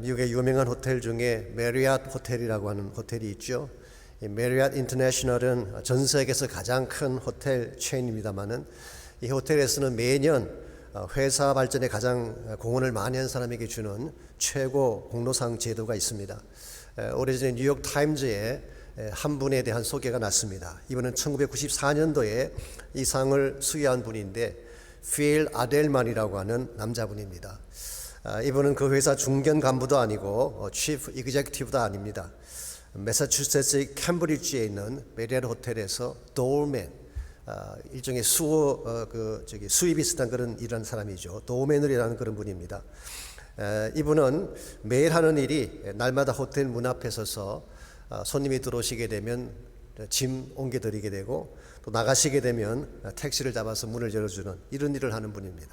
미국의 유명한 호텔 중에 메리엇 호텔이라고 하는 호텔이 있죠. 이 메리엇 인터내셔널은 전 세계에서 가장 큰 호텔 체인입니다만은 이 호텔에서는 매년 회사 발전에 가장 공헌을 많이 한 사람에게 주는 최고 공로상 제도가 있습니다. 오래전에 뉴욕 타임즈에 한 분에 대한 소개가 났습니다. 이분은 1994년도에 이 상을 수여한 분인데 필 아델만이라고 하는 남자분입니다. 이분은 그 회사 중견 간부도 아니고 치프 이그제큐티브도 아닙니다. 매사추세츠 캠브리지에 있는 메리엇 호텔에서 도어맨, 일종의 수입 비슷한 그런 일하는 사람이죠. 도어맨을 일하는 그런 분입니다. 이분은 매일 하는 일이 날마다 호텔 문 앞에 서서 손님이 들어오시게 되면 짐 옮겨드리게 되고 또 나가시게 되면 택시를 잡아서 문을 열어주는 이런 일을 하는 분입니다.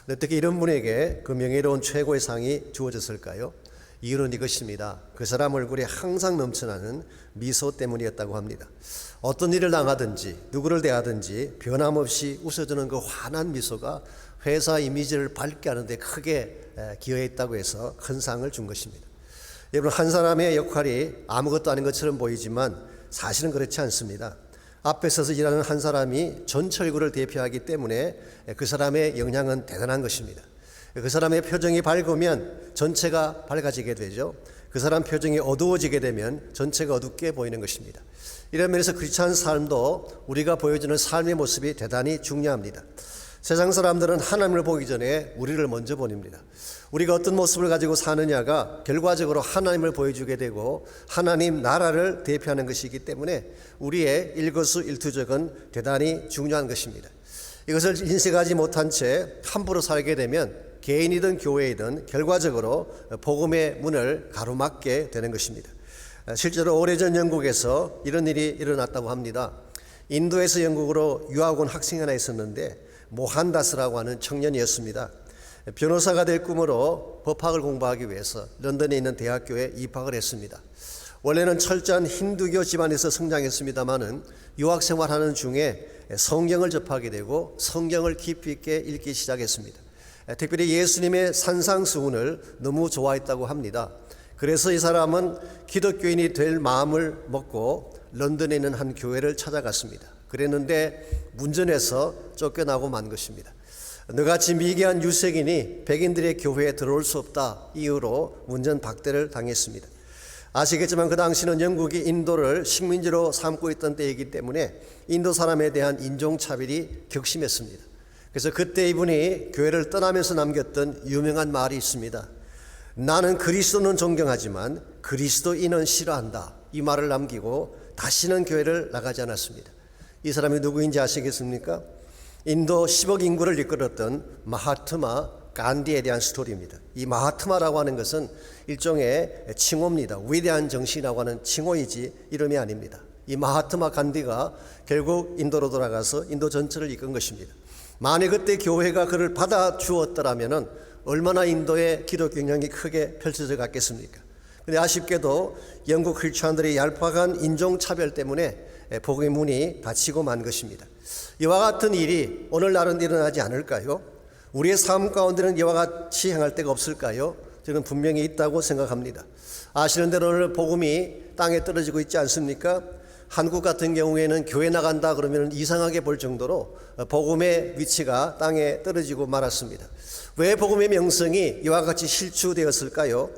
어떻게 이런 분에게 그 명예로운 최고의 상이 주어졌을까요? 이유는 이것입니다. 그 사람 얼굴에 항상 넘쳐나는 미소 때문이었다고 합니다. 어떤 일을 당하든지 누구를 대하든지 변함없이 웃어주는 그 환한 미소가 회사 이미지를 밝게 하는 데 크게 기여했다고 해서 큰 상을 준 것입니다. 여러분, 한 사람의 역할이 아무것도 아닌 것처럼 보이지만 사실은 그렇지 않습니다. 앞에 서서 일하는 한 사람이 전체 얼굴을 대표하기 때문에 그 사람의 영향은 대단한 것입니다. 그 사람의 표정이 밝으면 전체가 밝아지게 되죠. 그 사람 표정이 어두워지게 되면 전체가 어둡게 보이는 것입니다. 이런 면에서 크리스찬 삶도 우리가 보여주는 삶의 모습이 대단히 중요합니다. 세상 사람들은 하나님을 보기 전에 우리를 먼저 보냅니다. 우리가 어떤 모습을 가지고 사느냐가 결과적으로 하나님을 보여주게 되고 하나님 나라를 대표하는 것이기 때문에 우리의 일거수일투족은 대단히 중요한 것입니다. 이것을 인식하지 못한 채 함부로 살게 되면 개인이든 교회이든 결과적으로 복음의 문을 가로막게 되는 것입니다. 실제로 오래전 영국에서 이런 일이 일어났다고 합니다. 인도에서 영국으로 유학 온 학생이 하나 있었는데 모한다스라고 하는 청년이었습니다. 변호사가 될 꿈으로 법학을 공부하기 위해서 런던에 있는 대학교에 입학을 했습니다. 원래는 철저한 힌두교 집안에서 성장했습니다마는 유학 생활하는 중에 성경을 접하게 되고 성경을 깊이 있게 읽기 시작했습니다. 특별히 예수님의 산상수훈을 너무 좋아했다고 합니다. 그래서 이 사람은 기독교인이 될 마음을 먹고 런던에 있는 한 교회를 찾아갔습니다. 그랬는데 문전에서 쫓겨나고 만 것입니다. 너같이 미개한 유색인이 백인들의 교회에 들어올 수 없다 이유로 문전 박대를 당했습니다. 아시겠지만 그 당시는 영국이 인도를 식민지로 삼고 있던 때이기 때문에 인도 사람에 대한 인종차별이 격심했습니다. 그래서 그때 이분이 교회를 떠나면서 남겼던 유명한 말이 있습니다. 나는 그리스도는 존경하지만 그리스도인은 싫어한다. 이 말을 남기고 다시는 교회를 나가지 않았습니다. 이 사람이 누구인지 아시겠습니까? 인도 10억 인구를 이끌었던 마하트마 간디에 대한 스토리입니다. 이 마하트마라고 하는 것은 일종의 칭호입니다. 위대한 정신이라고 하는 칭호이지 이름이 아닙니다. 이 마하트마 간디가 결국 인도로 돌아가서 인도 전체를 이끈 것입니다. 만약 그때 교회가 그를 받아주었더라면 얼마나 인도의 기독교 영향이 크게 펼쳐져 갔겠습니까? 그런데 아쉽게도 영국 크리스찬들의 얄팍한 인종차별 때문에 복음의 문이 닫히고 만 것입니다. 이와 같은 일이 오늘날은 일어나지 않을까요? 우리의 삶 가운데는 이와 같이 행할 때가 없을까요? 저는 분명히 있다고 생각합니다. 아시는 대로 오늘 복음이 땅에 떨어지고 있지 않습니까? 한국 같은 경우에는 교회 나간다 그러면 이상하게 볼 정도로 복음의 위치가 땅에 떨어지고 말았습니다. 왜 복음의 명성이 이와 같이 실추되었을까요?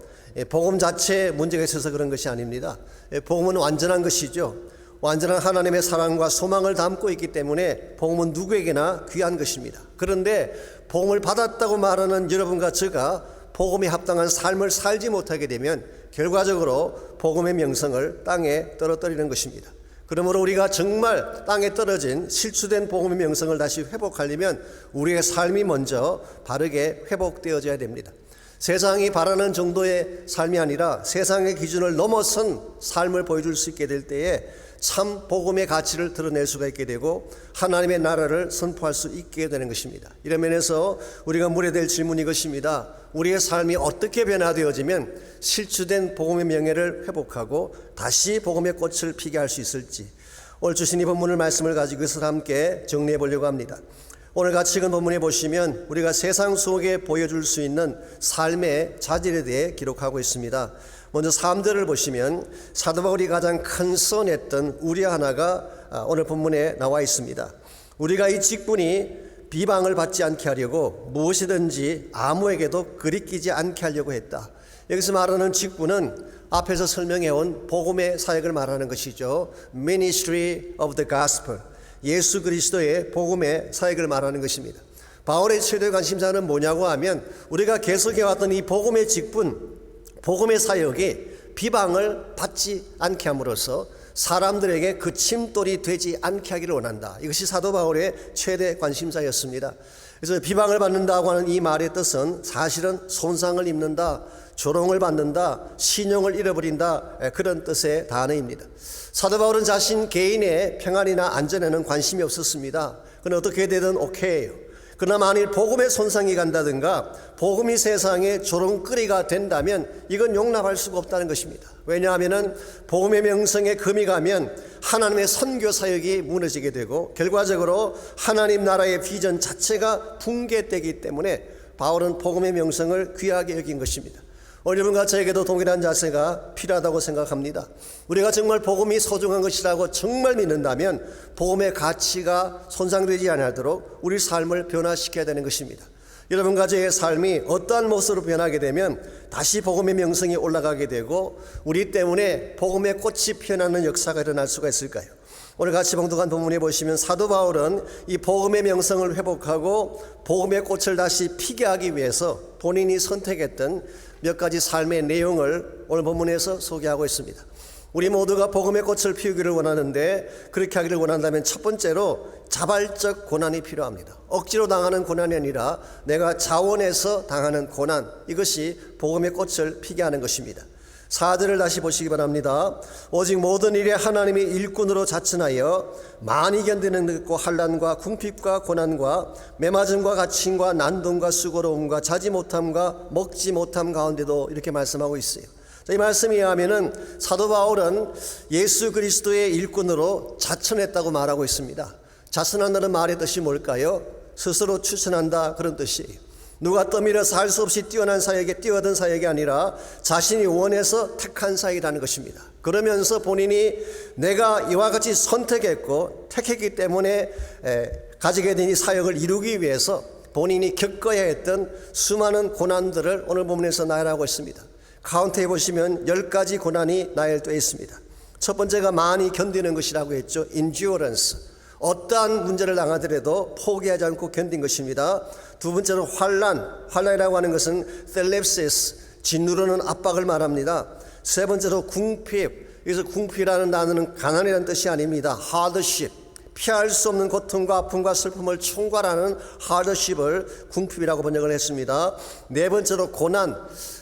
복음 자체에 문제가 있어서 그런 것이 아닙니다. 복음은 완전한 것이죠. 완전한 하나님의 사랑과 소망을 담고 있기 때문에 복음은 누구에게나 귀한 것입니다. 그런데 복음을 받았다고 말하는 여러분과 제가 복음에 합당한 삶을 살지 못하게 되면 결과적으로 복음의 명성을 땅에 떨어뜨리는 것입니다. 그러므로 우리가 정말 땅에 떨어진 실추된 복음의 명성을 다시 회복하려면 우리의 삶이 먼저 바르게 회복되어져야 됩니다. 세상이 바라는 정도의 삶이 아니라 세상의 기준을 넘어선 삶을 보여줄 수 있게 될 때에 참 복음의 가치를 드러낼 수가 있게 되고 하나님의 나라를 선포할 수 있게 되는 것입니다. 이런 면에서 우리가 물어야 될 질문이 이것입니다. 우리의 삶이 어떻게 변화되어지면 실추된 복음의 명예를 회복하고 다시 복음의 꽃을 피게 할 수 있을지 오늘 주신 이 본문을 말씀을 가지고 이것을 함께 정리해 보려고 합니다. 오늘 같이 읽은 본문에 보시면 우리가 세상 속에 보여줄 수 있는 삶의 자질에 대해 기록하고 있습니다. 먼저 3절을 보시면 사도 바울이 가장 큰 선했던 우리 하나가 오늘 본문에 나와 있습니다. 우리가 이 직분이 비방을 받지 않게 하려고 무엇이든지 아무에게도 그리끼지 않게 하려고 했다. 여기서 말하는 직분은 앞에서 설명해온 복음의 사역을 말하는 것이죠. Ministry of the Gospel, 예수 그리스도의 복음의 사역을 말하는 것입니다. 바울의 최대 관심사는 뭐냐고 하면 우리가 계속해왔던 이 복음의 직분, 복음의 사역이 비방을 받지 않게 함으로써 사람들에게 그 침돌이 되지 않게 하기를 원한다. 이것이 사도 바울의 최대 관심사였습니다. 그래서 비방을 받는다고 하는 이 말의 뜻은 사실은 손상을 입는다, 조롱을 받는다, 신용을 잃어버린다, 그런 뜻의 단어입니다. 사도 바울은 자신 개인의 평안이나 안전에는 관심이 없었습니다. 그는 어떻게 되든 오케이예요. 그러나 만일 복음의 손상이 간다든가 복음이 세상의 조롱거리가 된다면 이건 용납할 수가 없다는 것입니다. 왜냐하면 복음의 명성에 금이 가면 하나님의 선교 사역이 무너지게 되고 결과적으로 하나님 나라의 비전 자체가 붕괴되기 때문에 바울은 복음의 명성을 귀하게 여긴 것입니다. 여러분과 저에게도 동일한 자세가 필요하다고 생각합니다. 우리가 정말 복음이 소중한 것이라고 정말 믿는다면 복음의 가치가 손상되지 않도록 우리 삶을 변화시켜야 되는 것입니다. 여러분과 저의 삶이 어떠한 모습으로 변하게 되면 다시 복음의 명성이 올라가게 되고 우리 때문에 복음의 꽃이 피어나는 역사가 일어날 수가 있을까요? 오늘 같이 봉독한 본문에 보시면 사도 바울은 이 복음의 명성을 회복하고 복음의 꽃을 다시 피게 하기 위해서 본인이 선택했던 몇 가지 삶의 내용을 오늘 본문에서 소개하고 있습니다. 우리 모두가 복음의 꽃을 피우기를 원하는데 그렇게 하기를 원한다면 첫 번째로 자발적 고난이 필요합니다. 억지로 당하는 고난이 아니라 내가 자원해서 당하는 고난, 이것이 복음의 꽃을 피게 하는 것입니다. 4절을 다시 보시기 바랍니다. 오직 모든 일에 하나님이 일꾼으로 자천하여 많이 견디는 듯고 환난과 궁핍과 고난과 매맞음과 갇힘과 난동과 수고로움과 자지 못함과 먹지 못함 가운데도 이렇게 말씀하고 있어요. 이 말씀에 의하면 사도 바울은 예수 그리스도의 일꾼으로 자천했다고 말하고 있습니다. 자천한다는 말의 뜻이 뭘까요? 스스로 추천한다, 그런 뜻이에요. 누가 떠밀어서 할 수 없이 뛰어난 사역에 뛰어든 사역이 아니라 자신이 원해서 택한 사역이라는 것입니다. 그러면서 본인이 내가 이와 같이 선택했고 택했기 때문에 가지게 된 이 사역을 이루기 위해서 본인이 겪어야 했던 수많은 고난들을 오늘 본문에서 나열하고 있습니다. 카운트해 보시면 10가지 고난이 나열되어 있습니다. 첫 번째가 많이 견디는 것이라고 했죠. endurance, 어떠한 문제를 당하더라도 포기하지 않고 견딘 것입니다. 두 번째로 환난이라고 하는 것은 텔렙시스, 짓누르는 압박을 말합니다. 세 번째로 궁핍, 여기서 궁핍이라는 단어는 가난이라는 뜻이 아닙니다. hardship, 피할 수 없는 고통과 아픔과 슬픔을 총괄하는 hardship을 궁핍이라고 번역을 했습니다. 네 번째로 고난,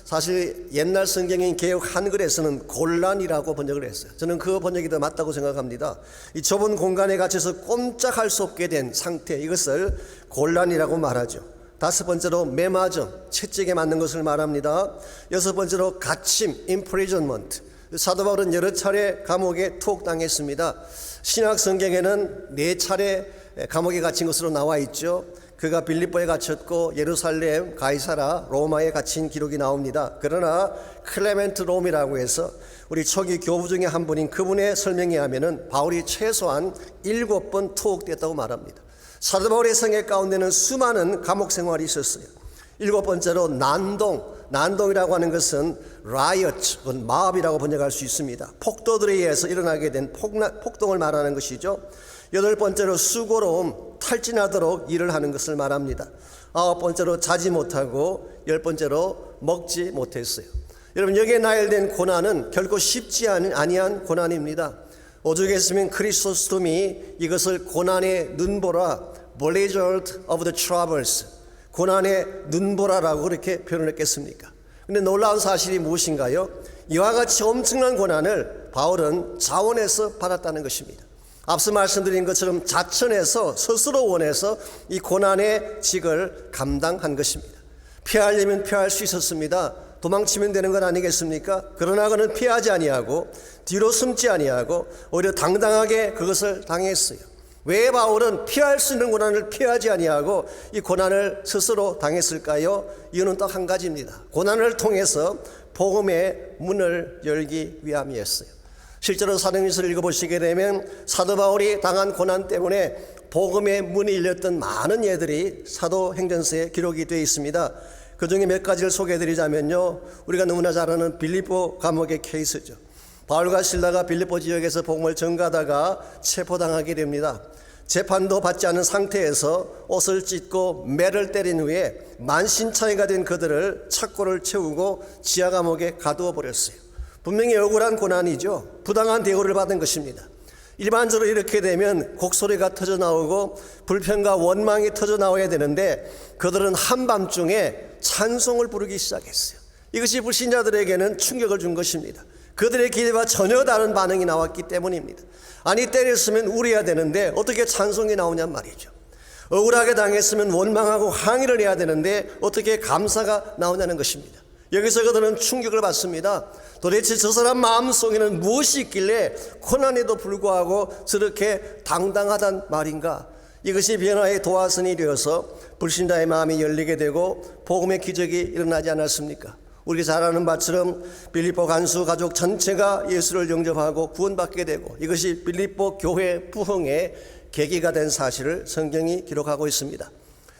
사실 옛날 성경인 개역 한글에서는 곤란이라고 번역을 했어요. 저는 그 번역이 더 맞다고 생각합니다. 이 좁은 공간에 갇혀서 꼼짝할 수 없게 된 상태, 이것을 곤란이라고 말하죠. 다섯 번째로 매맞음, 채찍에 맞는 것을 말합니다. 여섯 번째로 갇힘, imprisonment. 사도 바울은 여러 차례 감옥에 투옥당했습니다. 신약 성경에는 4차례 감옥에 갇힌 것으로 나와 있죠. 그가 빌립보에 갇혔고 예루살렘, 가이사라, 로마에 갇힌 기록이 나옵니다. 그러나 클레멘트 롬이라고 해서 우리 초기 교부 중에 한 분인 그분의 설명에 하면은 바울이 최소한 7번 투옥됐다고 말합니다. 사도 바울의 생애 가운데는 수많은 감옥 생활이 있었어요. 7번째로 난동이라고 하는 것은 riot, 마업이라고 번역할 수 있습니다. 폭도들에 의해서 일어나게 된 폭동을 말하는 것이죠. 8번째로 수고로움, 탈진하도록 일을 하는 것을 말합니다. 9번째로 자지 못하고 10번째로 먹지 못했어요. 여러분, 여기에 나열된 고난은 결코 쉽지 아니한 고난입니다. 오죽했으면 크리소스톰이 이것을 고난의 눈보라, blizzard of the troubles, 고난의 눈보라라고 그렇게 표현했겠습니까? 그런데 놀라운 사실이 무엇인가요? 이와 같이 엄청난 고난을 바울은 자원해서 받았다는 것입니다. 앞서 말씀드린 것처럼 자천해서 스스로 원해서 이 고난의 직을 감당한 것입니다. 피하려면 피할 수 있었습니다. 도망치면 되는 건 아니겠습니까? 그러나 그는 피하지 아니하고 뒤로 숨지 아니하고 오히려 당당하게 그것을 당했어요. 왜 바울은 피할 수 있는 고난을 피하지 아니하고 이 고난을 스스로 당했을까요? 이유는 딱 한 가지입니다. 고난을 통해서 복음의 문을 열기 위함이었어요. 실제로 사도행전을 읽어보시게 되면 사도 바울이 당한 고난 때문에 복음의 문이 열렸던 많은 예들이 사도행전서에 기록이 되어 있습니다. 그 중에 몇 가지를 소개해드리자면요, 우리가 너무나 잘 아는 빌립보 감옥의 케이스죠. 바울과 실라가 빌립보 지역에서 복음을 전가하다가 체포당하게 됩니다. 재판도 받지 않은 상태에서 옷을 찢고 매를 때린 후에 만신창이가 된 그들을 착고를 채우고 지하 감옥에 가두어 버렸어요. 분명히 억울한 고난이죠. 부당한 대우를 받은 것입니다. 일반적으로 이렇게 되면 곡소리가 터져 나오고 불평과 원망이 터져 나와야 되는데 그들은 한밤중에 찬송을 부르기 시작했어요. 이것이 불신자들에게는 충격을 준 것입니다. 그들의 기대와 전혀 다른 반응이 나왔기 때문입니다. 아니, 때렸으면 울어야 되는데 어떻게 찬송이 나오냔 말이죠. 억울하게 당했으면 원망하고 항의를 해야 되는데 어떻게 감사가 나오냐는 것입니다. 여기서 그들은 충격을 받습니다. 도대체 저 사람 마음속에는 무엇이 있길래 고난에도 불구하고 저렇게 당당하단 말인가? 이것이 변화의 도화선이 되어서 불신자의 마음이 열리게 되고 복음의 기적이 일어나지 않았습니까? 우리가 잘 아는 바처럼 빌립보 간수 가족 전체가 예수를 영접하고 구원받게 되고 이것이 빌립보 교회 부흥의 계기가 된 사실을 성경이 기록하고 있습니다.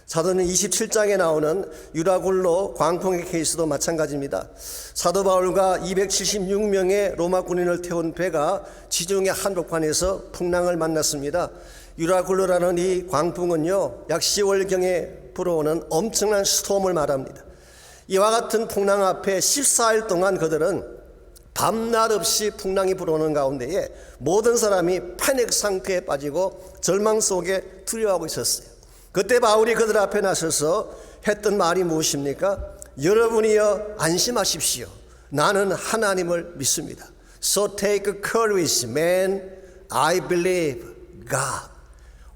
사도는 27장에 나오는 유라굴로 광풍의 케이스도 마찬가지입니다. 사도 바울과 276명의 로마 군인을 태운 배가 지중해 한복판에서 풍랑을 만났습니다. 유라굴로라는 이 광풍은요, 약 10월경에 불어오는 엄청난 스톰을 말합니다. 이와 같은 풍랑 앞에 14일 동안 그들은 밤낮 없이 풍랑이 불어오는 가운데에 모든 사람이 패닉 상태에 빠지고 절망 속에 두려워하고 있었어요. 그때 바울이 그들 앞에 나서서 했던 말이 무엇입니까? 여러분이여 안심하십시오. 나는 하나님을 믿습니다. So take courage, man. I believe God.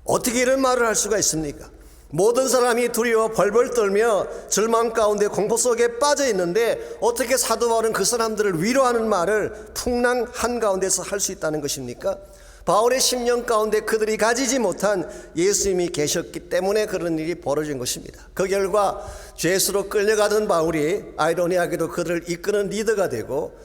어떻게 이런 말을 할 수가 있습니까? 모든 사람이 두려워 벌벌 떨며 절망 가운데 공포 속에 빠져 있는데 어떻게 사도 바울은 그 사람들을 위로하는 말을 풍랑 한가운데서 할 수 있다는 것입니까? 바울의 심령 가운데 그들이 가지지 못한 예수님이 계셨기 때문에 그런 일이 벌어진 것입니다. 그 결과 죄수로 끌려가던 바울이 아이러니하게도 그들을 이끄는 리더가 되고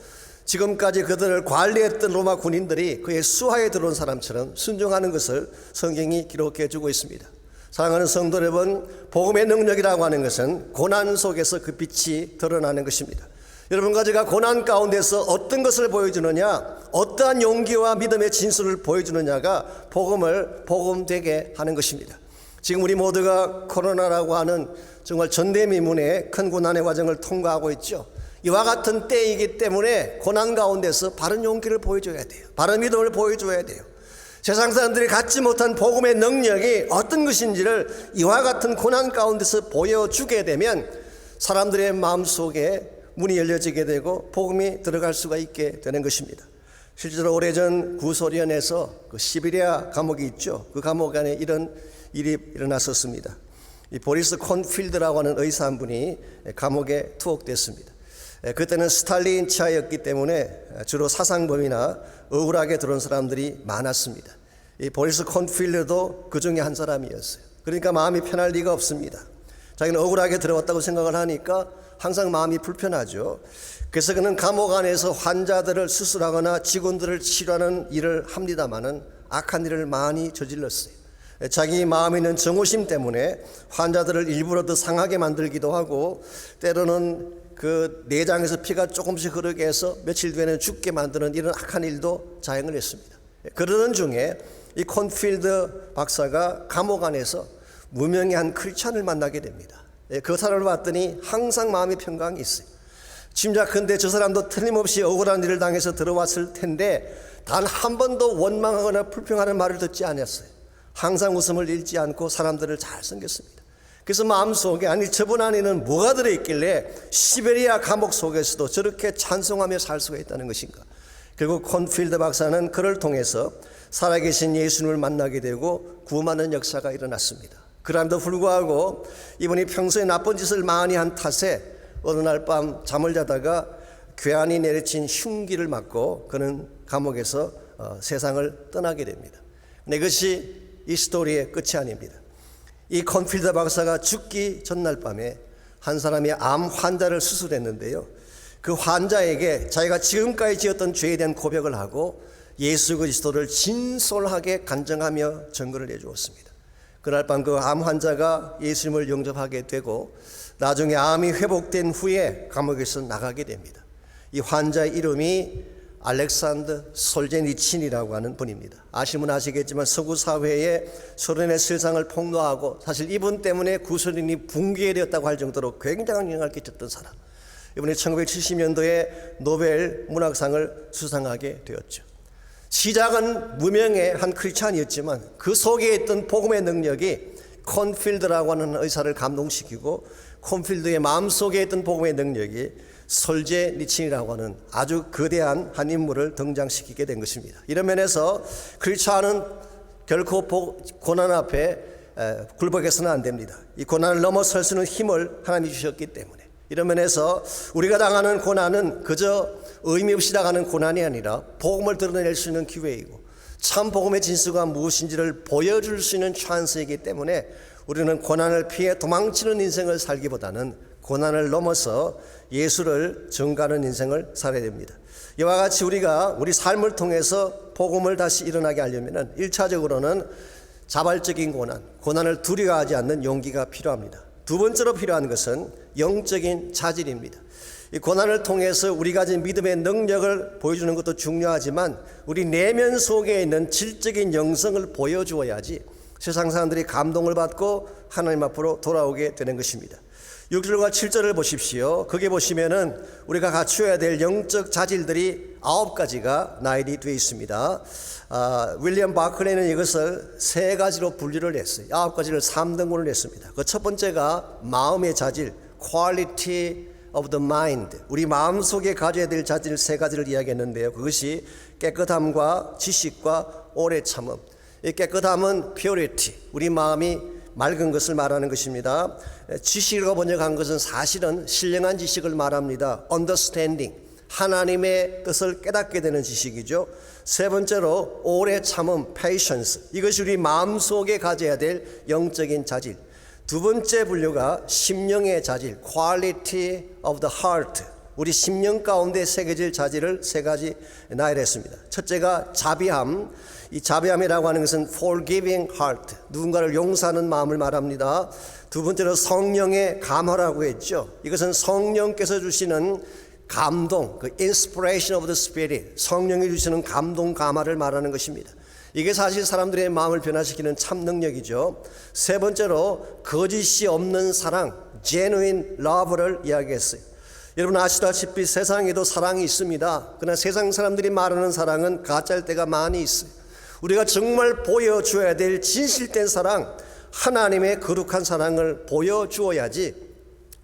지금까지 그들을 관리했던 로마 군인들이 그의 수하에 들어온 사람처럼 순종하는 것을 성경이 기록해 주고 있습니다. 사랑하는 성도 여러분, 복음의 능력이라고 하는 것은 고난 속에서 그 빛이 드러나는 것입니다. 여러분과 제가 고난 가운데서 어떤 것을 보여주느냐, 어떠한 용기와 믿음의 진술을 보여주느냐가 복음을 복음되게 하는 것입니다. 지금 우리 모두가 코로나라고 하는 정말 전대미문의 큰 고난의 과정을 통과하고 있죠. 이와 같은 때이기 때문에 고난 가운데서 바른 용기를 보여줘야 돼요. 바른 믿음을 보여줘야 돼요. 세상 사람들이 갖지 못한 복음의 능력이 어떤 것인지를 이와 같은 고난 가운데서 보여주게 되면 사람들의 마음속에 문이 열려지게 되고 복음이 들어갈 수가 있게 되는 것입니다. 실제로 오래전 구소련에서 그 시베리아 감옥이 있죠. 그 감옥 안에 이런 일이 일어났었습니다. 이 보리스 콘필드라고 하는 의사 한 분이 감옥에 투옥됐습니다. 그때는 스탈린 치하였기 때문에 주로 사상범이나 억울하게 들어온 사람들이 많았습니다. 이 보리스 콘필드도 그 중에 한 사람이었어요. 그러니까 마음이 편할 리가 없습니다. 자기는 억울하게 들어왔다고 생각을 하니까 항상 마음이 불편하죠. 그래서 그는 감옥 안에서 환자들을 수술하거나 직원들을 치료하는 일을 합니다마는 악한 일을 많이 저질렀어요. 자기 마음에 있는 정오심 때문에 환자들을 일부러 더 상하게 만들기도 하고 때로는 그 내장에서 피가 조금씩 흐르게 해서 며칠 뒤에는 죽게 만드는 이런 악한 일도 자행을 했습니다. 그러던 중에 이 콘필드 박사가 감옥 안에서 무명의 한 크리스찬을 만나게 됩니다. 그 사람을 봤더니 항상 마음이 평강이 있어요. 짐작컨대 저 사람도 틀림없이 억울한 일을 당해서 들어왔을 텐데 단 한 번도 원망하거나 불평하는 말을 듣지 않았어요. 항상 웃음을 잃지 않고 사람들을 잘 섬겼습니다. 그래서 마음속에 아니 저분 안에는 뭐가 들어있길래 시베리아 감옥 속에서도 저렇게 찬송하며 살 수가 있다는 것인가. 결국 콘필드 박사는 그를 통해서 살아계신 예수님을 만나게 되고 구원하는 역사가 일어났습니다. 그럼에도 불구하고 이분이 평소에 나쁜 짓을 많이 한 탓에 어느 날 밤 잠을 자다가 괴한이 내리친 흉기를 맞고 그는 감옥에서 세상을 떠나게 됩니다. 이것이 이 스토리의 끝이 아닙니다. 이 콘필드 박사가 죽기 전날 밤에 한 사람이 암 환자를 수술했는데요. 그 환자에게 자기가 지금까지 지었던 죄에 대한 고백을 하고 예수 그리스도를 진솔하게 간증하며 증거를 해주었습니다. 그날 밤 그 암 환자가 예수님을 영접하게 되고 나중에 암이 회복된 후에 감옥에서 나가게 됩니다. 이 환자의 이름이 알렉산더 솔제니친이라고 하는 분입니다. 아시면 아시겠지만 서구 사회에 소련의 세상을 폭로하고 사실 이분 때문에 구소련이 붕괴되었다고 할 정도로 굉장한 영향을 끼쳤던 사람. 이번에 1970년도에 노벨 문학상을 수상하게 되었죠. 시작은 무명의 한 크리스찬이었지만 그 속에 있던 복음의 능력이 콘필드라고 하는 의사를 감동시키고 콘필드의 마음속에 있던 복음의 능력이 솔제니친이라고 하는 아주 거대한 한 인물을 등장시키게 된 것입니다. 이런 면에서 크리스찬은 결코 고난 앞에 굴복해서는 안 됩니다. 이 고난을 넘어설 수 있는 힘을 하나님이 주셨기 때문에 이런 면에서 우리가 당하는 고난은 그저 의미 없이 당하는 고난이 아니라 복음을 드러낼 수 있는 기회이고 참 복음의 진수가 무엇인지를 보여줄 수 있는 찬스이기 때문에 우리는 고난을 피해 도망치는 인생을 살기보다는 고난을 넘어서 예수를 증거하는 인생을 살아야 됩니다. 이와 같이 우리가 우리 삶을 통해서 복음을 다시 일어나게 하려면 1차적으로는 자발적인 고난을 두려워하지 않는 용기가 필요합니다. 두 번째로 필요한 것은 영적인 자질입니다. 이 고난을 통해서 우리 가진 믿음의 능력을 보여주는 것도 중요하지만 우리 내면 속에 있는 질적인 영성을 보여주어야지 세상 사람들이 감동을 받고 하나님 앞으로 돌아오게 되는 것입니다. 6절과 7절을 보십시오. 거기에 보시면은 우리가 갖추어야 될 영적 자질들이 9가지가 나열이 되어 있습니다. 윌리엄 바클레는 이것을 3가지로 분류를 했어요. 9가지를 3등분을 했습니다. 그 첫 번째가 마음의 자질, quality of the mind. 우리 마음속에 가져야 될 자질 3가지를 이야기했는데요. 그것이 깨끗함과 지식과 오래 참음. 이 깨끗함은 purity, 우리 마음이 맑은 것을 말하는 것입니다. 지식으로 번역한 것은 사실은 신령한 지식을 말합니다. understanding, 하나님의 뜻을 깨닫게 되는 지식이죠. 세 번째로 오래 참음, patience, 이것이 우리 마음속에 가져야 될 영적인 자질. 두 번째 분류가 심령의 자질, quality of the heart, 우리 심령 가운데 새겨질 자질을 3가지 나열했습니다. 첫째가 자비함. 이 자비함이라고 하는 것은 forgiving heart, 누군가를 용서하는 마음을 말합니다. 두 번째로 성령의 감화라고 했죠. 이것은 성령께서 주시는 감동, 그 inspiration of the spirit, 성령이 주시는 감동 감화를 말하는 것입니다. 이게 사실 사람들의 마음을 변화시키는 참 능력이죠. 세 번째로 거짓이 없는 사랑, genuine love를 이야기했어요. 여러분 아시다시피 세상에도 사랑이 있습니다. 그러나 세상 사람들이 말하는 사랑은 가짜일 때가 많이 있어요. 우리가 정말 보여줘야 될 진실된 사랑, 하나님의 거룩한 사랑을 보여주어야지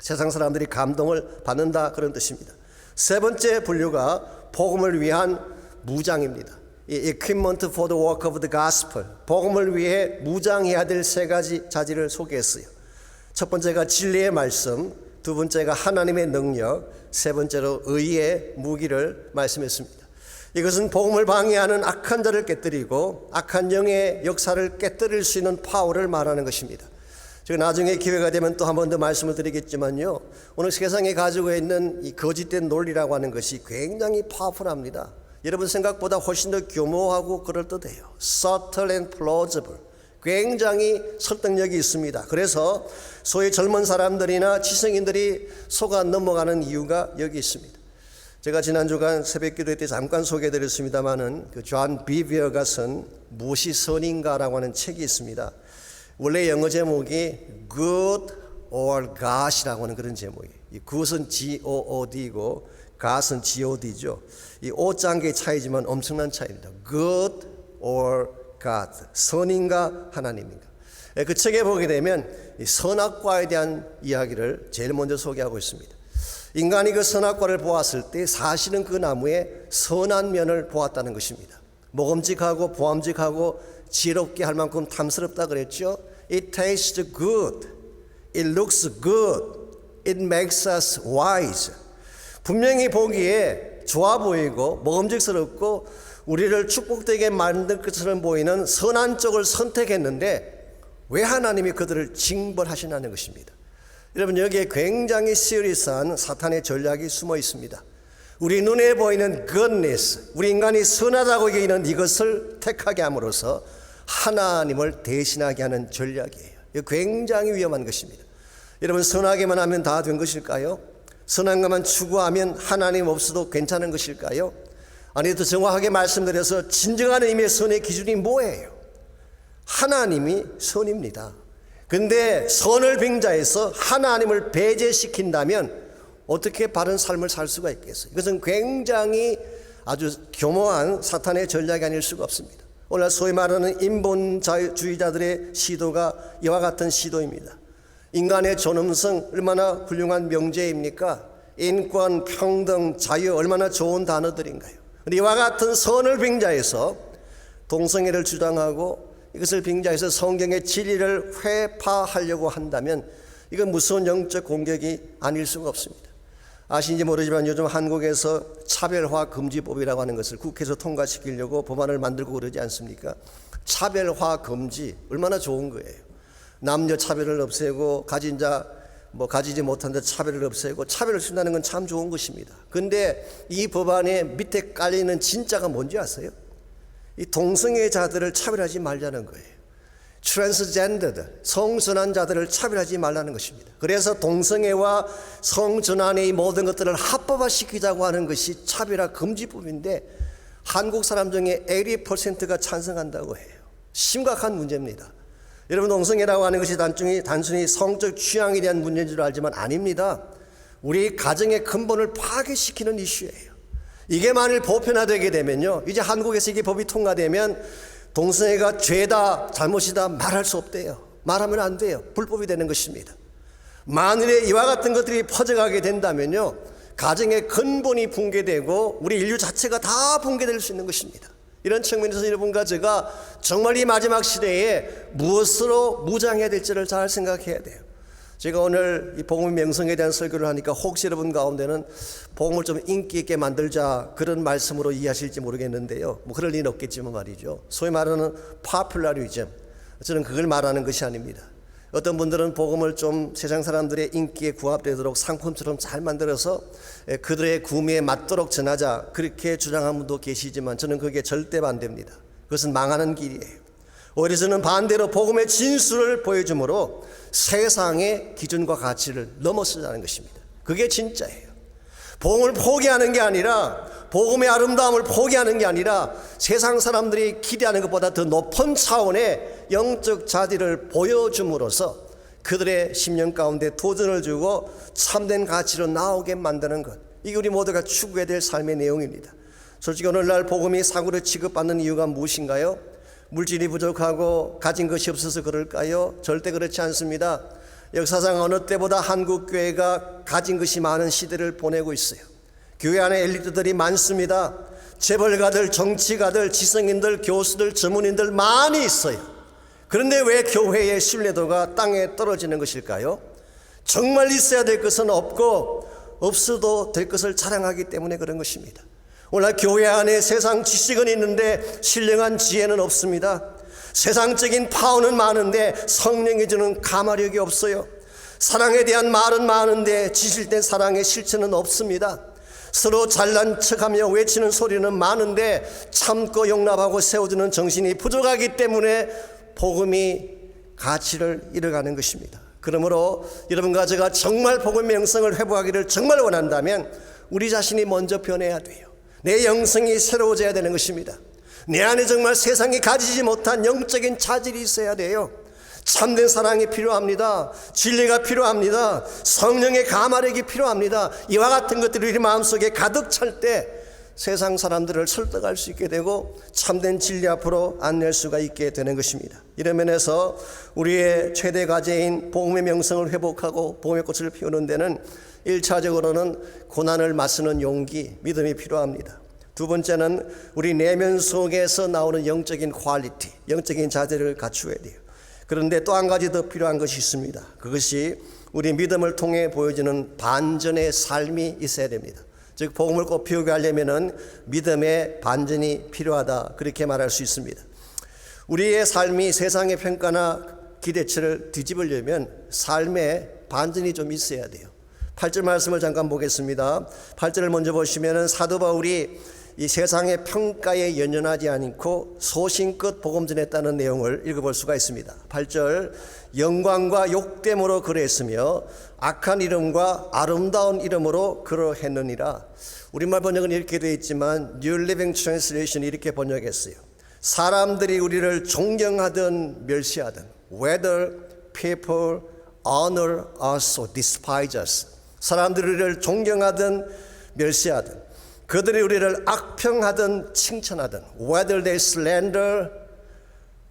세상 사람들이 감동을 받는다, 그런 뜻입니다. 세 번째 분류가 복음을 위한 무장입니다. equipment for the work of the gospel, 복음을 위해 무장해야 될 3가지 자질을 소개했어요. 첫 번째가 진리의 말씀, 두 번째가 하나님의 능력, 세 번째로 의의 무기를 말씀했습니다. 이것은 복음을 방해하는 악한 자를 깨뜨리고 악한 영의 역사를 깨뜨릴 수 있는 파워를 말하는 것입니다. 제가 나중에 기회가 되면 또 한 번 더 말씀을 드리겠지만요, 오늘 세상에 가지고 있는 이 거짓된 논리라고 하는 것이 굉장히 파워풀합니다. 여러분 생각보다 훨씬 더 교모하고 그럴듯해요. subtle and plausible, 굉장히 설득력이 있습니다. 그래서 소위 젊은 사람들이나 지성인들이 속아 넘어가는 이유가 여기 있습니다. 제가 지난 주간 새벽기도 때 잠깐 소개해드렸습니다마는 그 존 비비어가 쓴 무엇이 선인가라고 하는 책이 있습니다. 원래 영어 제목이 Good or God이라고 하는 그런 제목이에요. 이 Good은 G-O-O-D이고 God은 G-O-D죠. 이 오장의 차이지만 엄청난 차이입니다. Good or God, 선인가 하나님인가. 그 책에 보게 되면 이 선악과에 대한 이야기를 제일 먼저 소개하고 있습니다. 인간이 그 선악과를 보았을 때 사실은 그 나무의 선한 면을 보았다는 것입니다. 먹음직하고 보암직하고 지혜롭게 할 만큼 탐스럽다 그랬죠. It tastes good, it looks good, it makes us wise. 분명히 보기에 좋아 보이고 먹음직스럽고 우리를 축복되게 만들 것처럼 보이는 선한 쪽을 선택했는데 왜 하나님이 그들을 징벌하시냐는 것입니다. 여러분, 여기에 굉장히 시리어스한 사탄의 전략이 숨어 있습니다. 우리 눈에 보이는 goodness, 우리 인간이 선하다고 여기는 이것을 택하게 함으로써 하나님을 대신하게 하는 전략이에요. 이거 굉장히 위험한 것입니다. 여러분, 선하게만 하면 다 된 것일까요? 선한 것만 추구하면 하나님 없어도 괜찮은 것일까요? 아니, 더 정확하게 말씀드려서 진정한 의미의 선의 기준이 뭐예요? 하나님이 선입니다. 근데 선을 빙자해서 하나님을 배제시킨다면 어떻게 바른 삶을 살 수가 있겠어요? 이것은 굉장히 아주 교묘한 사탄의 전략이 아닐 수가 없습니다. 오늘 소위 말하는 인본주의자들의 시도가 이와 같은 시도입니다. 인간의 존엄성 얼마나 훌륭한 명제입니까? 인권, 평등, 자유 얼마나 좋은 단어들인가요? 이와 같은 선을 빙자해서 동성애를 주장하고 이것을 빙자해서 성경의 진리를 회파하려고 한다면 이건 무서운 영적 공격이 아닐 수가 없습니다. 아시는지 모르지만 요즘 한국에서 차별화 금지법이라고 하는 것을 국회에서 통과시키려고 법안을 만들고 그러지 않습니까? 차별화 금지 얼마나 좋은 거예요. 남녀 차별을 없애고 가지지 못한 데 차별을 없애고 차별을 준다는 건 참 좋은 것입니다. 그런데 이 법안에 밑에 깔려있는 진짜가 뭔지 아세요? 이 동성애자들을 차별하지 말자는 거예요. 트랜스젠더들, 성전환 자들을 차별하지 말라는 것입니다. 그래서 동성애와 성전환의 모든 것들을 합법화시키자고 하는 것이 차별화 금지법인데 한국 사람 중에 80%가 찬성한다고 해요. 심각한 문제입니다. 여러분, 동성애라고 하는 것이 단순히 성적 취향에 대한 문제인 줄 알지만 아닙니다. 우리 가정의 근본을 파괴시키는 이슈예요. 이게 만일 보편화되게 되면요, 이제 한국에서 이게 법이 통과되면 동성애가 죄다 잘못이다 말할 수 없대요. 말하면 안 돼요. 불법이 되는 것입니다. 만일에 이와 같은 것들이 퍼져가게 된다면요, 가정의 근본이 붕괴되고 우리 인류 자체가 다 붕괴될 수 있는 것입니다. 이런 측면에서 여러분과 제가 정말 이 마지막 시대에 무엇으로 무장해야 될지를 잘 생각해야 돼요. 제가 오늘 이 복음의 명성에 대한 설교를 하니까 혹시 여러분 가운데는 복음을 좀 인기 있게 만들자 그런 말씀으로 이해하실지 모르겠는데요. 뭐 그럴 리는 없겠지만 말이죠. 소위 말하는 파퓰러리즘, 저는 그걸 말하는 것이 아닙니다. 어떤 분들은 복음을 좀 세상 사람들의 인기에 부합되도록 상품처럼 잘 만들어서 그들의 구매에 맞도록 전하자 그렇게 주장하는 분도 계시지만 저는 그게 절대 반대입니다. 그것은 망하는 길이에요. 오히려 저는 반대로 복음의 진수를 보여주므로 세상의 기준과 가치를 넘어서자는 것입니다. 그게 진짜예요. 복음을 포기하는 게 아니라, 복음의 아름다움을 포기하는 게 아니라 세상 사람들이 기대하는 것보다 더 높은 차원의 영적 자질을 보여줌으로써 그들의 심령 가운데 도전을 주고 참된 가치로 나오게 만드는 것, 이게 우리 모두가 추구해야 될 삶의 내용입니다. 솔직히 오늘날 복음이 사고로 취급받는 이유가 무엇인가요? 물질이 부족하고 가진 것이 없어서 그럴까요? 절대 그렇지 않습니다. 역사상 어느 때보다 한국 교회가 가진 것이 많은 시대를 보내고 있어요. 교회 안에 엘리트들이 많습니다. 재벌가들, 정치가들, 지성인들, 교수들, 전문인들 많이 있어요. 그런데 왜 교회의 신뢰도가 땅에 떨어지는 것일까요? 정말 있어야 될 것은 없고 없어도 될 것을 자랑하기 때문에 그런 것입니다. 오늘 교회 안에 세상 지식은 있는데 신령한 지혜는 없습니다. 세상적인 파워는 많은데 성령이 주는 감화력이 없어요. 사랑에 대한 말은 많은데 지실된 사랑의 실체는 없습니다. 서로 잘난 척하며 외치는 소리는 많은데 참고 용납하고 세워주는 정신이 부족하기 때문에 복음이 가치를 잃어가는 것입니다. 그러므로 여러분과 제가 정말 복음의 영성을 회복하기를 정말 원한다면 우리 자신이 먼저 변해야 돼요. 내 영성이 새로워져야 되는 것입니다. 내 안에 정말 세상이 가지지 못한 영적인 자질이 있어야 돼요. 참된 사랑이 필요합니다. 진리가 필요합니다. 성령의 감화력이 필요합니다. 이와 같은 것들이 우리 마음속에 가득 찰 때 세상 사람들을 설득할 수 있게 되고 참된 진리 앞으로 안낼 수가 있게 되는 것입니다. 이런 면에서 우리의 최대 과제인 복음의 명성을 회복하고 복음의 꽃을 피우는 데는 1차적으로는 고난을 맞서는 용기, 믿음이 필요합니다. 두 번째는 우리 내면 속에서 나오는 영적인 퀄리티, 영적인 자질을 갖추어야 돼요. 그런데 또 한 가지 더 필요한 것이 있습니다. 그것이 우리 믿음을 통해 보여지는 반전의 삶이 있어야 됩니다. 즉 복음을 꽃피우게 하려면은 믿음의 반전이 필요하다, 그렇게 말할 수 있습니다. 우리의 삶이 세상의 평가나 기대치를 뒤집으려면 삶의 반전이 좀 있어야 돼요. 8절 말씀을 잠깐 보겠습니다. 8절을 먼저 보시면은 사도 바울이 이 세상의 평가에 연연하지 않고 소신껏 복음 전했다는 내용을 읽어볼 수가 있습니다. 8절, 영광과 욕됨으로 그러했으며 악한 이름과 아름다운 이름으로 그러했느니라. 우리말 번역은 이렇게 되어 있지만 New Living Translation이 이렇게 번역했어요. 사람들이 우리를 존경하든 멸시하든, whether people honor us or despise us, 사람들이 우리를 존경하든 멸시하든, 그들이 우리를 악평하든 칭찬하든, whether they slander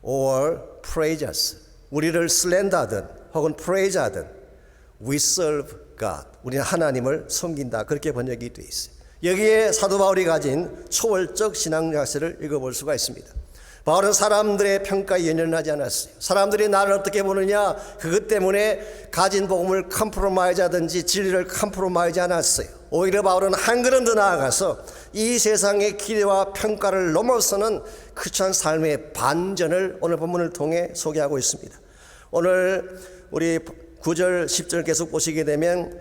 or praise us, 우리를 슬렌더하든 혹은 프레이즈하든, we serve God, 우리는 하나님을 섬긴다, 그렇게 번역이 되어 있어요. 여기에 사도 바울이 가진 초월적 신앙 자세를 읽어볼 수가 있습니다. 바울은 사람들의 평가에 연연하지 않았어요. 사람들이 나를 어떻게 보느냐, 그것 때문에 가진 복음을 컴프로마이즈하든지 진리를 컴프로마이즈 않았어요. 오히려 바울은 한 걸음 더 나아가서 이 세상의 기대와 평가를 넘어서는 크리스찬 삶의 반전을 오늘 본문을 통해 소개하고 있습니다. 오늘 우리 9절 10절 계속 보시게 되면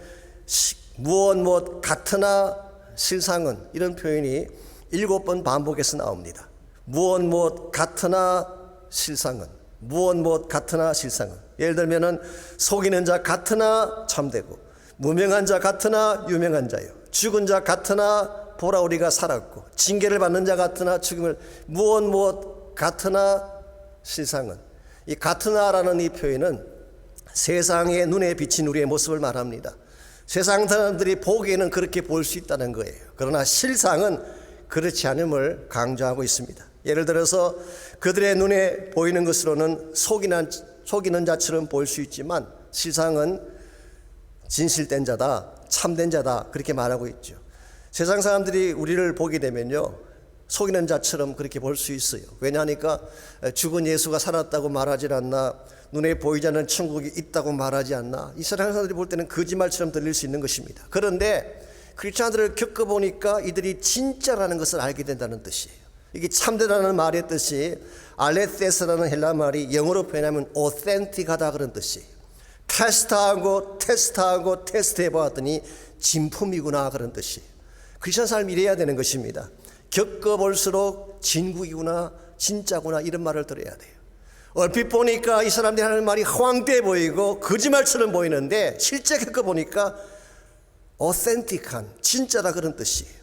무엇 같으나 실상은, 이런 표현이 7번 반복해서 나옵니다. 무엇 같으나 실상은, 무엇 같으나 실상은. 예를 들면은 속이는 자 같으나 참되고, 무명한 자 같으나 유명한 자요, 죽은 자 같으나 보라 우리가 살았고, 징계를 받는 자 같으나 죽음을, 무엇 같으나 실상은. 이 같으나라는 이 표현은 세상의 눈에 비친 우리의 모습을 말합니다. 세상 사람들이 보기에는 그렇게 볼 수 있다는 거예요. 그러나 실상은 그렇지 않음을 강조하고 있습니다. 예를 들어서 그들의 눈에 보이는 것으로는 속이는 자처럼 보일 수 있지만 실상은 진실된 자다, 참된 자다, 그렇게 말하고 있죠. 세상 사람들이 우리를 보게 되면요, 속이는 자처럼 그렇게 볼 수 있어요. 왜냐하니까 죽은 예수가 살았다고 말하지 않나, 눈에 보이지 않는 천국이 있다고 말하지 않나, 이 세상 사람들이 볼 때는 거짓말처럼 들릴 수 있는 것입니다. 그런데 크리스찬들을 겪어보니까 이들이 진짜라는 것을 알게 된다는 뜻이에요. 이게 참되다는 말의 뜻이 알레테스라는 헬라 말이 영어로 표현하면 authentic하다, 그런 뜻이에요. 테스트하고 테스트해보았더니 진품이구나, 그런 뜻이에요. 크리스찬 삶이 이래야 되는 것입니다. 겪어볼수록 진국이구나, 진짜구나, 이런 말을 들어야 돼요. 얼핏 보니까 이 사람들이 하는 말이 허황돼 보이고 거짓말처럼 보이는데 실제 겪어보니까 authentic한, 진짜다, 그런 뜻이에요.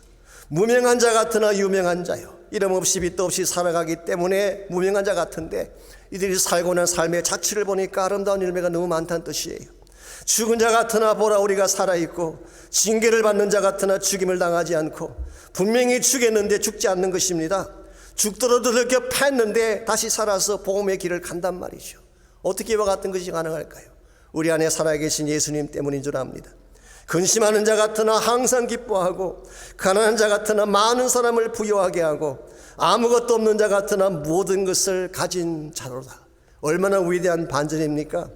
무명한 자 같으나 유명한 자요, 이름 없이 빛도 없이 살아가기 때문에 무명한 자 같은데 이들이 살고 난 삶의 자취를 보니까 아름다운 열매가 너무 많다는 뜻이에요. 죽은 자 같으나 보라 우리가 살아있고, 징계를 받는 자 같으나 죽임을 당하지 않고, 분명히 죽였는데 죽지 않는 것입니다. 죽더라도 그렇게 팼는데 다시 살아서 복음의 길을 간단 말이죠. 어떻게 이와 같은 것이 가능할까요? 우리 안에 살아계신 예수님 때문인 줄 압니다. 근심하는 자 같으나 항상 기뻐하고, 가난한 자 같으나 많은 사람을 부유하게 하고, 아무것도 없는 자 같으나 모든 것을 가진 자로다. 얼마나 위대한 반전입니까?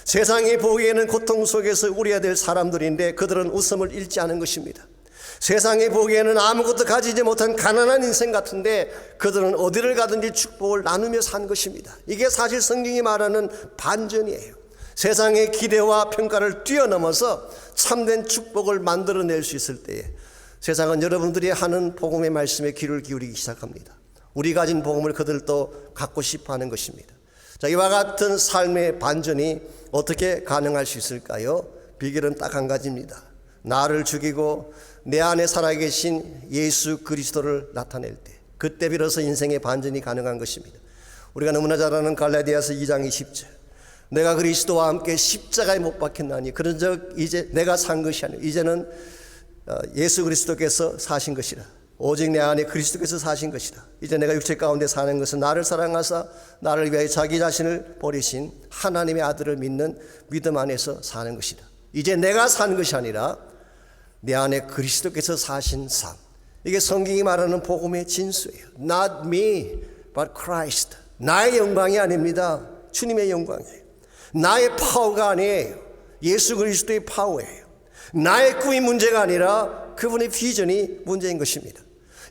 세상이 보기에는 고통 속에서 우려야 될 사람들인데 그들은 웃음을 잃지 않은 것입니다. 세상이 보기에는 아무것도 가지지 못한 가난한 인생 같은데 그들은 어디를 가든지 축복을 나누며 산 것입니다. 이게 사실 성경이 말하는 반전이에요. 세상의 기대와 평가를 뛰어넘어서 참된 축복을 만들어낼 수 있을 때에 세상은 여러분들이 하는 복음의 말씀에 귀를 기울이기 시작합니다. 우리 가진 복음을 그들도 갖고 싶어 하는 것입니다. 자, 이와 같은 삶의 반전이 어떻게 가능할 수 있을까요? 비결은 딱 한 가지입니다. 나를 죽이고 내 안에 살아계신 예수 그리스도를 나타낼 때, 그때 비로소 인생의 반전이 가능한 것입니다. 우리가 너무나 잘 아는 갈라디아서 2장 20절, 내가 그리스도와 함께 십자가에 못 박혔나니 그런즉 이제 내가 산 것이 아니라 이제는 예수 그리스도께서 사신 것이라. 오직 내 안에 그리스도께서 사신 것이다. 이제 내가 육체 가운데 사는 것은 나를 사랑하사 나를 위하여 자기 자신을 버리신 하나님의 아들을 믿는 믿음 안에서 사는 것이다. 이제 내가 사는 것이 아니라 내 안에 그리스도께서 사신 삶. 이게 성경이 말하는 복음의 진수예요. Not me, but Christ. 나의 영광이 아닙니다. 주님의 영광이에요. 나의 파워가 아니에요. 예수 그리스도의 파워예요. 나의 꿈이 문제가 아니라 그분의 비전이 문제인 것입니다.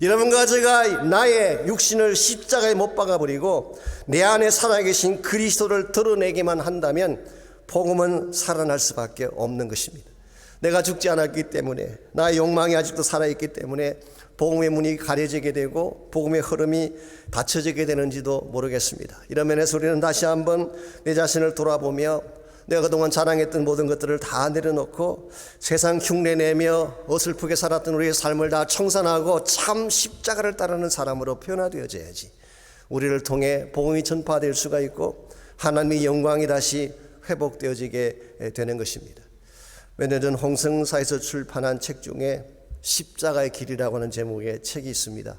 여러분과 제가 나의 육신을 십자가에 못 박아버리고 내 안에 살아계신 그리스도를 드러내기만 한다면 복음은 살아날 수밖에 없는 것입니다. 내가 죽지 않았기 때문에, 나의 욕망이 아직도 살아있기 때문에 복음의 문이 가려지게 되고 복음의 흐름이 닫혀지게 되는지도 모르겠습니다. 이런 면에서 우리는 다시 한번 내 자신을 돌아보며 내가 그동안 자랑했던 모든 것들을 다 내려놓고 세상 흉내내며 어설프게 살았던 우리의 삶을 다 청산하고 참 십자가를 따르는 사람으로 변화되어져야지 우리를 통해 복음이 전파될 수가 있고 하나님의 영광이 다시 회복되어지게 되는 것입니다. 몇 년 전 홍성사에서 출판한 책 중에 십자가의 길이라고 하는 제목의 책이 있습니다.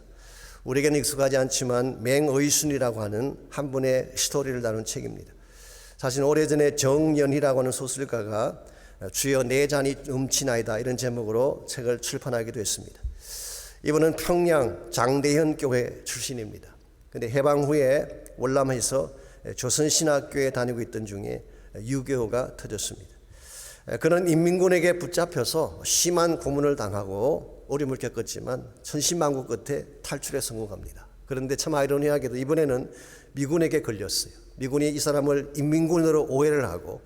우리에게는 익숙하지 않지만 맹의순이라고 하는 한 분의 스토리를 다룬 책입니다. 사실 오래전에 정연희라고 하는 소설가가 주여 내 잔이 넘치나이다 이런 제목으로 책을 출판하기도 했습니다. 이분은 평양 장대현 교회 출신입니다. 그런데 해방 후에 월남에서 조선신학교에 다니고 있던 중에 유교가 터졌습니다. 그는 인민군에게 붙잡혀서 심한 고문을 당하고 어려움을 겪었지만 천신만고 끝에 탈출에 성공합니다. 그런데 참 아이러니하게도 이번에는 미군에게 걸렸어요. 미군이 이 사람을 인민군으로 오해를 하고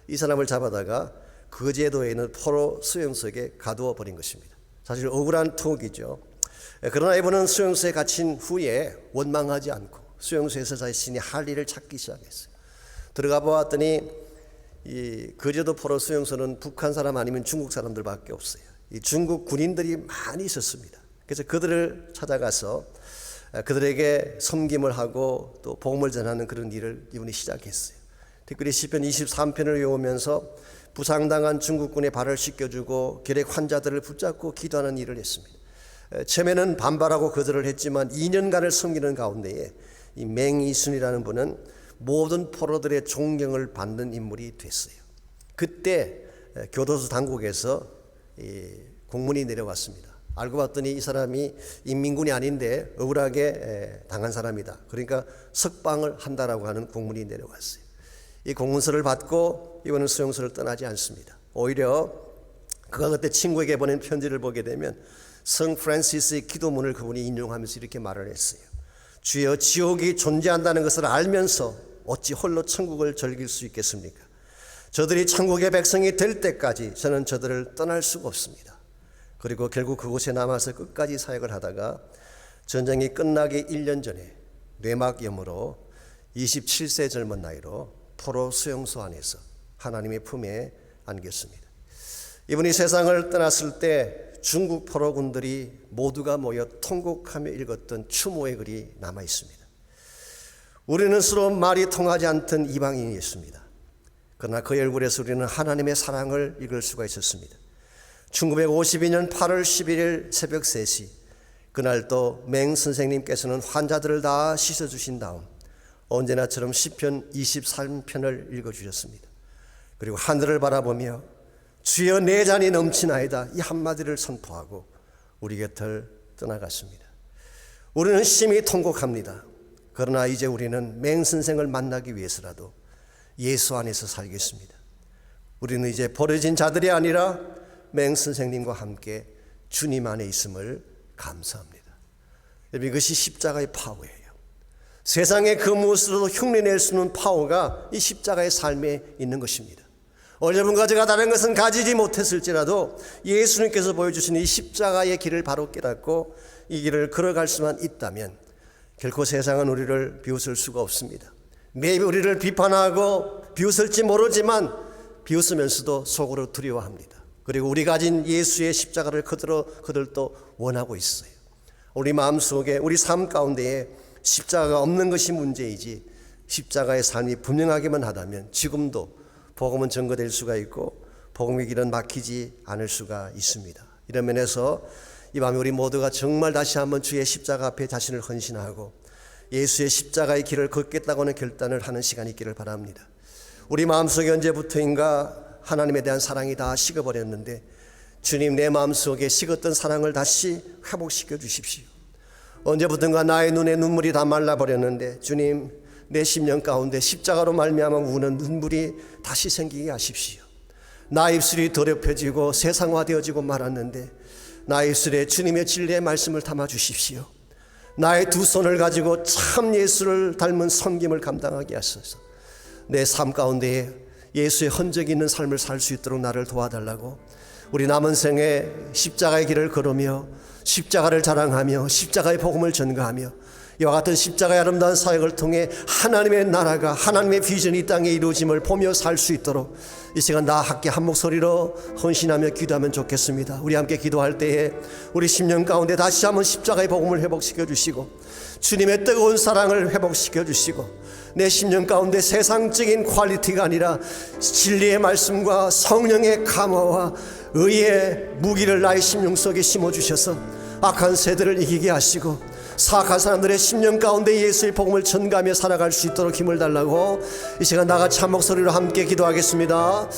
이 사람을 잡아다가 거제도에 있는 포로 수용소에 가두어 버린 것입니다. 사실 억울한 투옥이죠. 그러나 이분은 수용소에 갇힌 후에 원망하지 않고 수용소에서 자신이 할 일을 찾기 시작했어요. 들어가 보았더니 이 거제도 포로 수용소는 북한 사람 아니면 중국 사람들밖에 없어요. 이 중국 군인들이 많이 있었습니다. 그래서 그들을 찾아가서 그들에게 섬김을 하고 또 복음을 전하는 그런 일을 이분이 시작했어요. 특별히 시편 23편을 외우면서 부상당한 중국군의 발을 씻겨주고 결핵 환자들을 붙잡고 기도하는 일을 했습니다. 처음에는 반발하고 거절을 했지만 2년간을 섬기는 가운데에 이 맹이순이라는 분은 모든 포로들의 존경을 받는 인물이 됐어요. 그때 교도소 당국에서 공문이 내려왔습니다. 알고 봤더니 이 사람이 인민군이 아닌데 억울하게 당한 사람이다. 그러니까 석방을 한다라고 하는 공문이 내려왔어요. 이 공문서를 받고 이번은 수용소를 떠나지 않습니다. 오히려 그가 그때 친구에게 보낸 편지를 보게 되면 성 프란시스의 기도문을 그분이 인용하면서 이렇게 말을 했어요. 주여 지옥이 존재한다는 것을 알면서 어찌 홀로 천국을 즐길 수 있겠습니까? 저들이 천국의 백성이 될 때까지 저는 저들을 떠날 수가 없습니다. 그리고 결국 그곳에 남아서 끝까지 사역을 하다가 전쟁이 끝나기 1년 전에 뇌막염으로 27세 젊은 나이로 포로 수용소 안에서 하나님의 품에 안겼습니다. 이분이 세상을 떠났을 때 중국 포로군들이 모두가 모여 통곡하며 읽었던 추모의 글이 남아 있습니다. 우리는 서로 말이 통하지 않던 이방인이었습니다. 그러나 그 얼굴에서 우리는 하나님의 사랑을 읽을 수가 있었습니다. 1952년 8월 11일 새벽 3시 그날 또 맹 선생님께서는 환자들을 다 씻어주신 다음 언제나처럼 시편 23편을 읽어주셨습니다. 그리고 하늘을 바라보며 주여 내 잔이 넘치나이다 이 한마디를 선포하고 우리 곁을 떠나갔습니다. 우리는 심히 통곡합니다. 그러나 이제 우리는 맹 선생을 만나기 위해서라도 예수 안에서 살겠습니다. 우리는 이제 버려진 자들이 아니라 맹 선생님과 함께 주님 안에 있음을 감사합니다. 이것이 십자가의 파워예요. 세상의 그 무엇으로도 흉내낼 수 없는 파워가 이 십자가의 삶에 있는 것입니다. 여러분과 제가 다른 것은 가지지 못했을지라도 예수님께서 보여주신 이 십자가의 길을 바로 깨닫고 이 길을 걸어갈 수만 있다면 결코 세상은 우리를 비웃을 수가 없습니다. 매일 우리를 비판하고 비웃을지 모르지만 비웃으면서도 속으로 두려워합니다. 그리고 우리 가진 예수의 십자가를 그들도 원하고 있어요. 우리 마음속에 우리 삶 가운데에 십자가가 없는 것이 문제이지 십자가의 삶이 분명하기만 하다면 지금도 복음은 증거될 수가 있고 복음의 길은 막히지 않을 수가 있습니다. 이런 면에서 이 밤에 우리 모두가 정말 다시 한번 주의 십자가 앞에 자신을 헌신하고 예수의 십자가의 길을 걷겠다고 하는 결단을 하는 시간이 있기를 바랍니다. 우리 마음속에 언제부터인가 하나님에 대한 사랑이 다 식어버렸는데 주님 내 마음속에 식었던 사랑을 다시 회복시켜 주십시오. 언제부턴가 나의 눈에 눈물이 다 말라버렸는데 주님 내 심령 가운데 십자가로 말미암아 우는 눈물이 다시 생기게 하십시오. 나 입술이 더럽혀지고 세상화되어지고 말았는데 나의 입술에 주님의 진리의 말씀을 담아 주십시오. 나의 두 손을 가지고 참 예수를 닮은 섬김을 감당하게 하소서. 내 삶 가운데에 예수의 흔적이 있는 삶을 살 수 있도록 나를 도와달라고, 우리 남은 생에 십자가의 길을 걸으며 십자가를 자랑하며 십자가의 복음을 전가하며 이와 같은 십자가의 아름다운 사역을 통해 하나님의 나라가, 하나님의 비전이 이 땅에 이루어짐을 보며 살 수 있도록 이 시간 다 함께 한 목소리로 헌신하며 기도하면 좋겠습니다. 우리 함께 기도할 때에 우리 10년 가운데 다시 한번 십자가의 복음을 회복시켜 주시고 주님의 뜨거운 사랑을 회복시켜 주시고, 내 10년 가운데 세상적인 퀄리티가 아니라 진리의 말씀과 성령의 감화와 의의 무기를 나의 심령 속에 심어주셔서 악한 세대를 이기게 하시고 사악한 사람들의 10년 가운데 예수의 복음을 전가하며 살아갈 수 있도록 힘을 달라고 이 시간 나같이 한 목소리로 함께 기도하겠습니다.